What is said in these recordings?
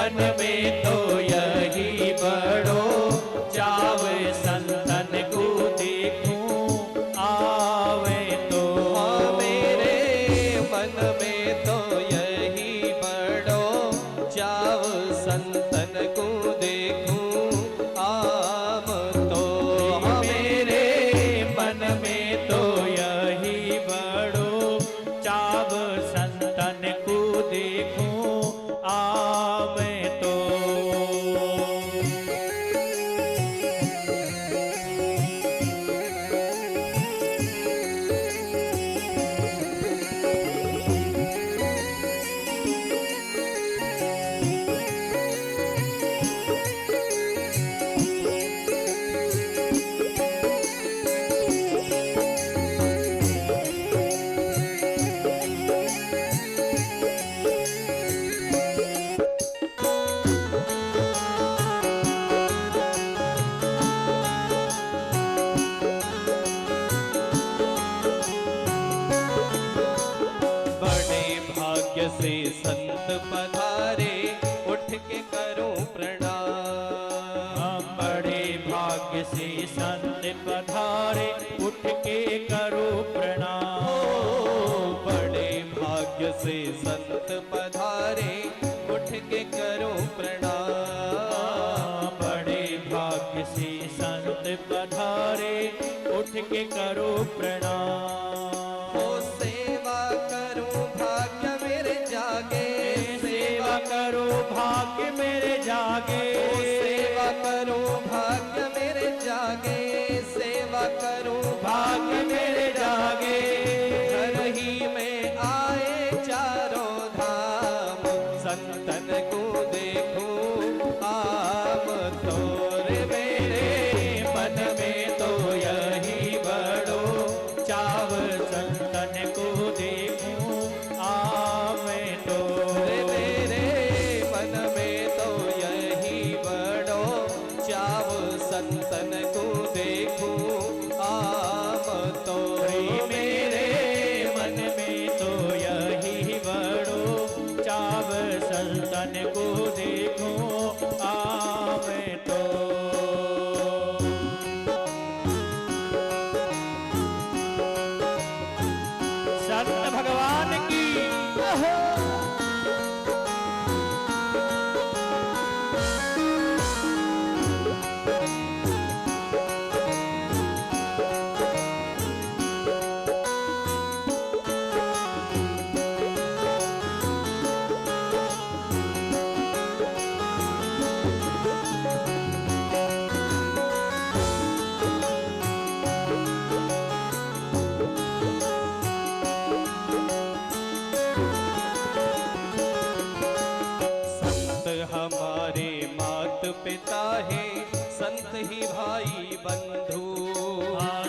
मन में तो यही बड़ो चाव संतन को देखूं आवे तो। मेरे मन में तो यही बड़ो चाव संतन को देखूं आव तो। मेरे मन में तो यही बड़ो चाव संतन को देखूं आवे तो। से संत पधारे उठ के करूं प्रणाम। बड़े भाग्य से संत पधारे उठ के करो प्रणाम। बड़े भाग्य से संत पधारे उठ के करूं प्रणाम। बड़े भाग्य से संत पधारे उठ के करो प्रणाम। करो भाग्य मेरे जागे, सेवा करो भाग्य मेरे जागे, सेवा करो भाग्य मेरे जागे। घर ही में आए चारों धाम संतन को देखूं आम तो। मेरे मन में तो यही बड़ो चाव संतन को देखूं आवे तो। संतन को देखूं आम तो। मेरे मन में तो यही बड़ो चाव संतन को देखूं आवे तो। संत भगवान की हमारे मात पिता है संत ही भाई बंधु।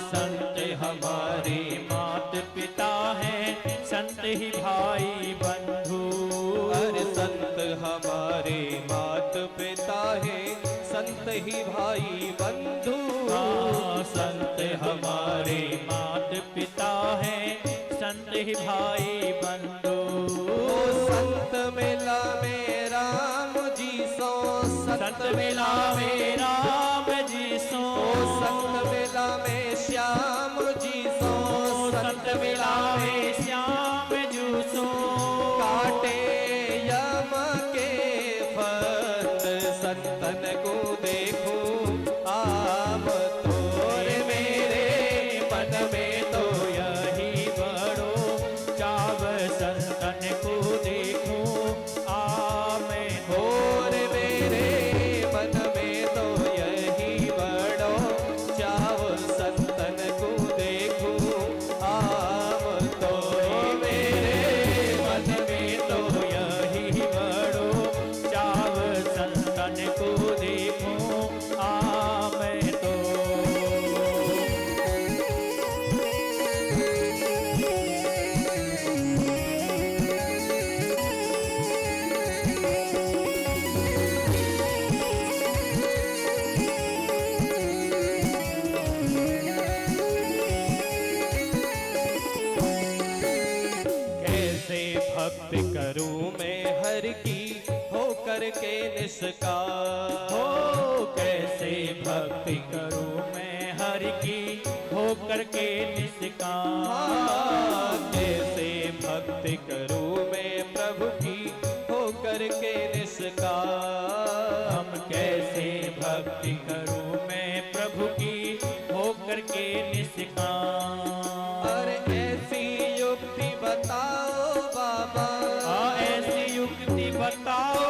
संत हमारे मात पिता हैं संत ही भाई बंधु। अरे संत हमारे मात पिता है संत ही भाई बंधु। संत हमारे मात पिता हैं संत ही भाई बंधु। संत मिला में राम जी सो, संत मिला में राम जी सो, संत मिला में श्याम जी सो, संत मिला में श्याम जी सो। काटे यम के फत संतन को देखूं आम तो। मेरे मन में तो यही बड़ो चाव संतन को देखूं आमे हो। मेरे मन में तो यही बड़ो चाव संतन को देखूं आम तो। करके निष्काम। हो कैसे भक्ति करूं मैं हरि की हो करके निष्काम। कैसे भक्ति करूं मैं प्रभु की हो करके निष्काम। हम कैसे भक्ति करूं मैं प्रभु की हो करके निष्काम। अरे ऐसी युक्ति बताओ बाबा, ऐसी युक्ति बताओ